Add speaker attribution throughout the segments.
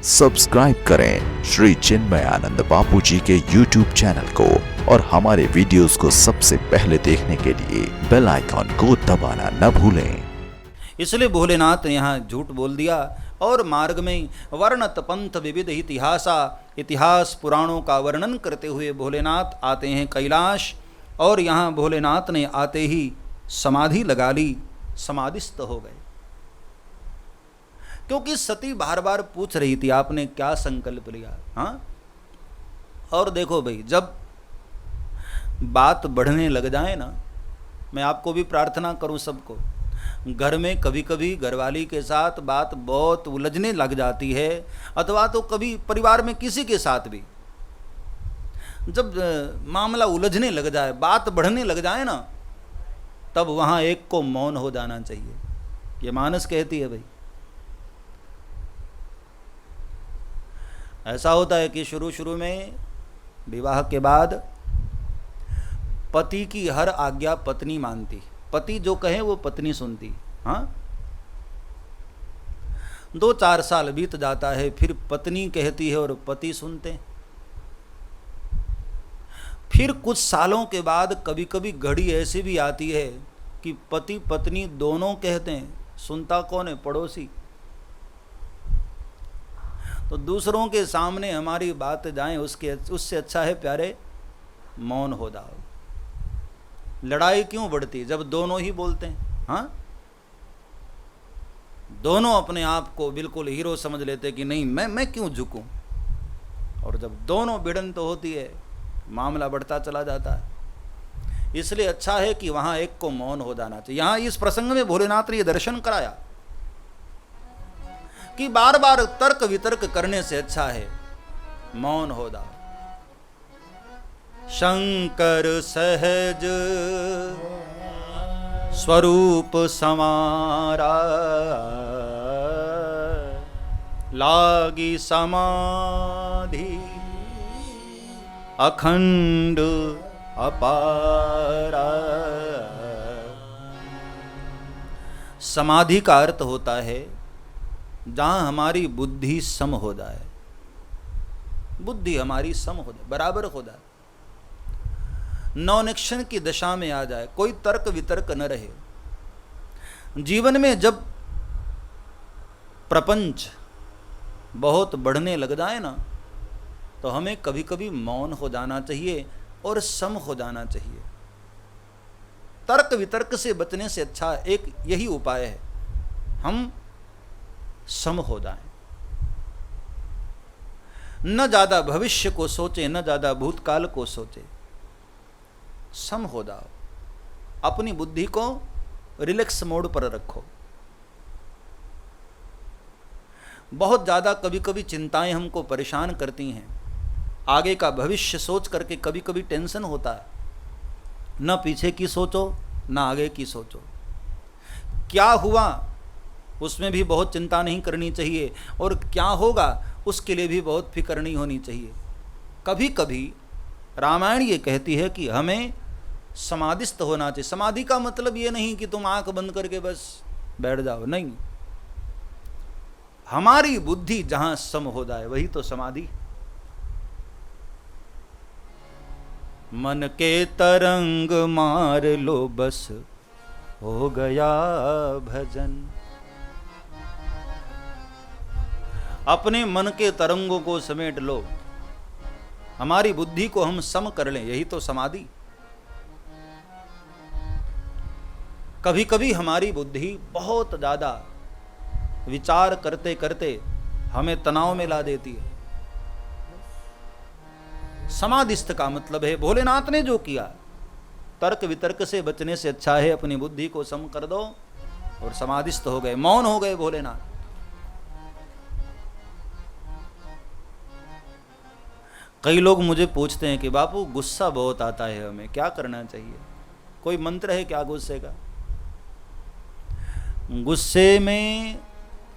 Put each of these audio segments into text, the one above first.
Speaker 1: Subscribe करें श्री चिन्मयानंद बापू जी के YouTube channel को और हमारे वीडियोस को सबसे पहले देखने के लिए बेल आइकॉन को दबाना न भूलें।
Speaker 2: इसलिए भोलेनाथ ने यहाँ झूठ बोल दिया और मार्ग में वर्णत पंथ विविध इतिहास पुराणों का वर्णन करते हुए भोलेनाथ आते हैं कैलाश। और यहाँ भोलेनाथ ने आते ही समाधि लगा ली, समाधिस्थ हो गए। क्योंकि सती बार बार पूछ रही थी आपने क्या संकल्प लिया। हाँ, और देखो भाई, जब बात बढ़ने लग जाए ना, मैं आपको भी प्रार्थना करूं सबको, घर में कभी कभी घरवाली के साथ बात बहुत उलझने लग जाती है, अथवा तो कभी परिवार में किसी के साथ भी जब मामला उलझने लग जाए, बात बढ़ने लग जाए ना, तब वहाँ एक को मौन हो जाना चाहिए। ये मानस कहती है भाई। ऐसा होता है कि शुरू शुरू में विवाह के बाद पति की हर आज्ञा पत्नी मानती, पति जो कहे वो पत्नी सुनती। हाँ, 2-4 साल बीत जाता है, फिर पत्नी कहती है और पति सुनते। फिर कुछ सालों के बाद कभी कभी घड़ी ऐसी भी आती है कि पति पत्नी दोनों कहते हैं, सुनता कौन है? पड़ोसी। तो दूसरों के सामने हमारी बात जाए उससे अच्छा है प्यारे मौन हो जाओ। लड़ाई क्यों बढ़ती जब दोनों ही बोलते हैं? हाँ, दोनों अपने आप को बिल्कुल हीरो समझ लेते कि नहीं, मैं क्यों झुकूं। और जब दोनों भिड़ंत तो होती है, मामला बढ़ता चला जाता है। इसलिए अच्छा है कि वहां एक को मौन हो जाना चाहिए। यहां इस प्रसंग में भोलेनाथ ने यह दर्शन कराया कि बार बार तर्क वितर्क करने से अच्छा है मौन हो जाओ। शंकर सहज स्वरूप समारा, लागी समाधि अखंड अपारा। समाधि का अर्थ होता है जहां हमारी बुद्धि सम हो जाए, बुद्धि हमारी सम हो जाए, बराबर हो जाए, नॉन एक्शन की दशा में आ जाए, कोई तर्क वितर्क न रहे। जीवन में जब प्रपंच बहुत बढ़ने लग जाए ना, तो हमें कभी कभी मौन हो जाना चाहिए और सम हो जाना चाहिए। तर्क वितर्क से बचने से अच्छा एक यही उपाय है, हम सम हो जाएं। न ज्यादा भविष्य को सोचे, न ज्यादा भूतकाल को सोचे, सम हो जाओ। अपनी बुद्धि को रिलैक्स मोड पर रखो। बहुत ज्यादा कभी कभी चिंताएं हमको परेशान करती हैं, आगे का भविष्य सोच करके कभी कभी टेंशन होता है। न पीछे की सोचो, न आगे की सोचो। क्या हुआ उसमें भी बहुत चिंता नहीं करनी चाहिए, और क्या होगा उसके लिए भी बहुत फिक्र नहीं होनी चाहिए। कभी कभी रामायण ये कहती है कि हमें समाधिस्थ होना चाहिए। समाधि का मतलब ये नहीं कि तुम आंख बंद करके बस बैठ जाओ, नहीं। हमारी बुद्धि जहां सम हो जाए वही तो समाधि। मन के तरंग मार लो बस हो गया भजन। अपने मन के तरंगों को समेट लो, हमारी बुद्धि को हम सम कर लें, यही तो समाधि। कभी कभी हमारी बुद्धि बहुत ज्यादा विचार करते करते हमें तनाव में ला देती है। समाधिस्थ का मतलब है भोलेनाथ ने जो किया, तर्क वितर्क से बचने से अच्छा है अपनी बुद्धि को सम कर दो और समाधिस्थ हो गए, मौन हो गए भोलेनाथ। कई लोग मुझे पूछते हैं कि बापू गुस्सा बहुत आता है, हमें क्या करना चाहिए? कोई मंत्र है क्या गुस्से का? गुस्से में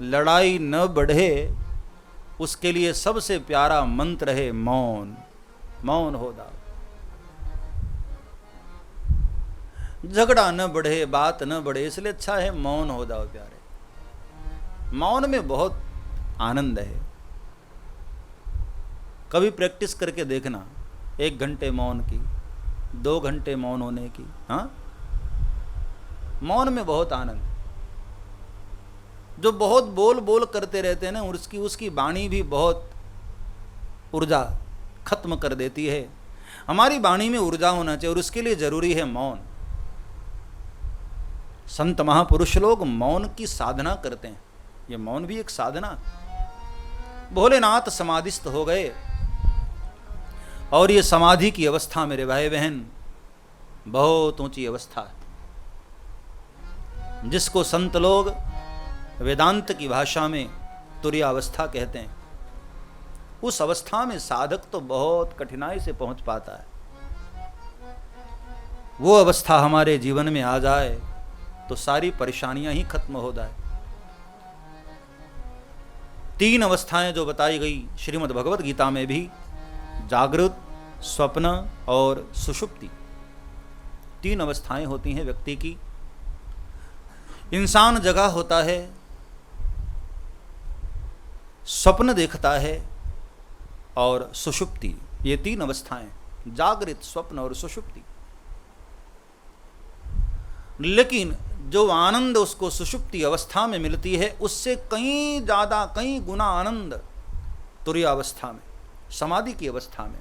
Speaker 2: लड़ाई न बढ़े उसके लिए सबसे प्यारा मंत्र है मौन। मौन हो जाओ, झगड़ा न बढ़े, बात न बढ़े, इसलिए अच्छा है मौन हो जाओ प्यारे। मौन में बहुत आनंद है। कभी प्रैक्टिस करके देखना, 1 घंटे मौन की, 2 घंटे मौन होने की। हाँ, मौन में बहुत आनंद। जो बहुत बोल बोल करते रहते हैं ना, उसकी वाणी भी बहुत ऊर्जा खत्म कर देती है। हमारी वाणी में ऊर्जा होना चाहिए और उसके लिए जरूरी है मौन। संत महापुरुष लोग मौन की साधना करते हैं। ये मौन भी एक साधना। भोलेनाथ समाधिस्थ हो गए और ये समाधि की अवस्था मेरे भाई बहन बहुत ऊंची अवस्था है, जिसको संत लोग वेदांत की भाषा में तुरीयावस्था कहते हैं। उस अवस्था में साधक तो बहुत कठिनाई से पहुंच पाता है। वो अवस्था हमारे जीवन में आ जाए तो सारी परेशानियां ही खत्म हो जाए। 3 अवस्थाएं जो बताई गई श्रीमद् भगवत गीता में भी, जागृत, स्वप्न और सुषुप्ति, 3 अवस्थाएं होती हैं व्यक्ति की। इंसान जगा होता है, स्वप्न देखता है और सुषुप्ति, ये 3 अवस्थाएं, जागृत, स्वप्न और सुषुप्ति। लेकिन जो आनंद उसको सुषुप्ति अवस्था में मिलती है, उससे कहीं ज्यादा, कहीं गुना आनंद तुरीयावस्था में, समाधि की अवस्था में।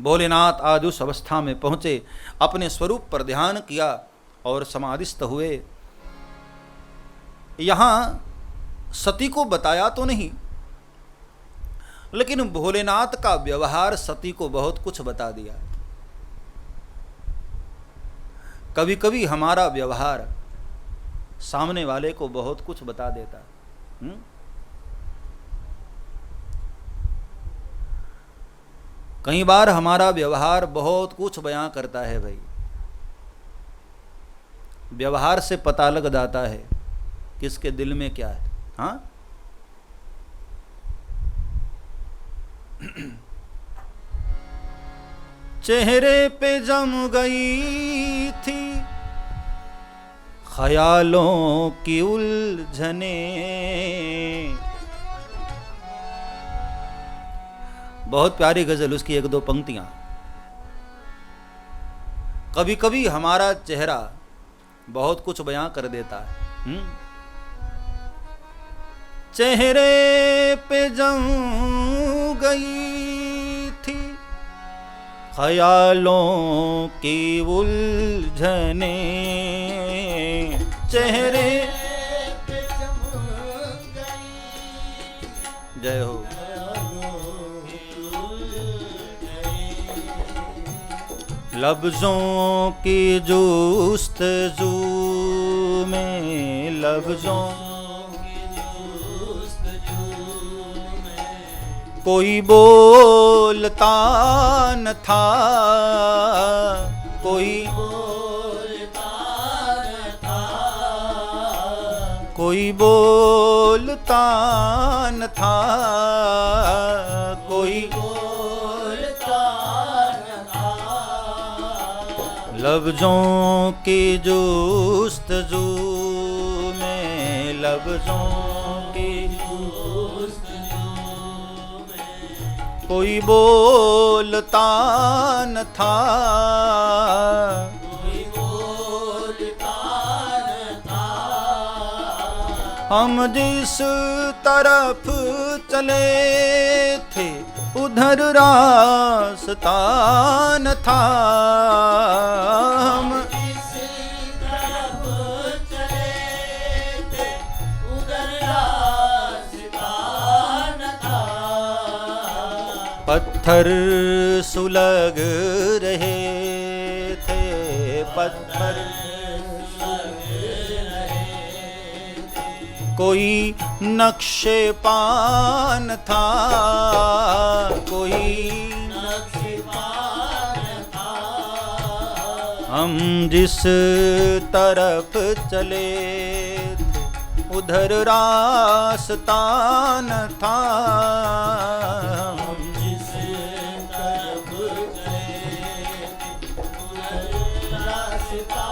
Speaker 2: भोलेनाथ आज उस अवस्था में पहुंचे, अपने स्वरूप पर ध्यान किया और समाधिस्थ हुए। यहां सती को बताया तो नहीं, लेकिन भोलेनाथ का व्यवहार सती को बहुत कुछ बता दिया। कभी कभी हमारा व्यवहार सामने वाले को बहुत कुछ बता देता है। कई बार हमारा व्यवहार बहुत कुछ बयां करता है भाई। व्यवहार से पता लग जाता है किसके दिल में क्या है। हाँ, चेहरे पे जम गई थी ख्यालों की उलझने। बहुत प्यारी गजल, उसकी 1-2 पंक्तियां। कभी कभी हमारा चेहरा बहुत कुछ बयां कर देता है। चेहरे पे जम गई थी ख्यालों की उलझने, चेहरे पे जम गई। जय हो। लफ्जों की जुस्तजू में, लफ्जों की जुस्तजू में कोई बोलता न था, कोई बोलता न था, कोई बोलता न था, कोई लफ्जों की जुस्तजू में, लफ्जों की जुस्तजू में कोई बोलता न था, कोई बोलता न था। हम जिस तरफ चले थे उधर रास्ता न था, हम जिस तरफ चले थे उधर रास्ता न था। पत्थर सुलग रहे थे, पत्थर सुलग रहे थे, कोई नक्शे पान था, कोई नक्शे पान था। हम जिस तरफ चले थे उधर रास्ता न था, हम जिस तरफ चले उधर रास्ता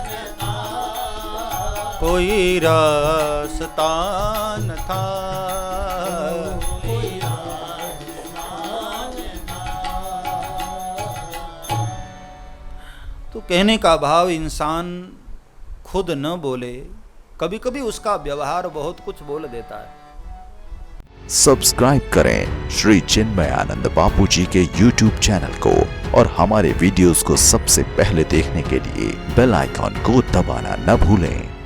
Speaker 2: न था, कोई रास्ता न था, कोई रास्ता कहने का भाव इंसान खुद न बोले, कभी कभी उसका व्यवहार बहुत कुछ बोल देता है।
Speaker 1: सब्सक्राइब करें श्री चिन्मयानंद बापू जी के YouTube चैनल को और हमारे वीडियोस को सबसे पहले देखने के लिए बेल आइकॉन को दबाना न भूलें।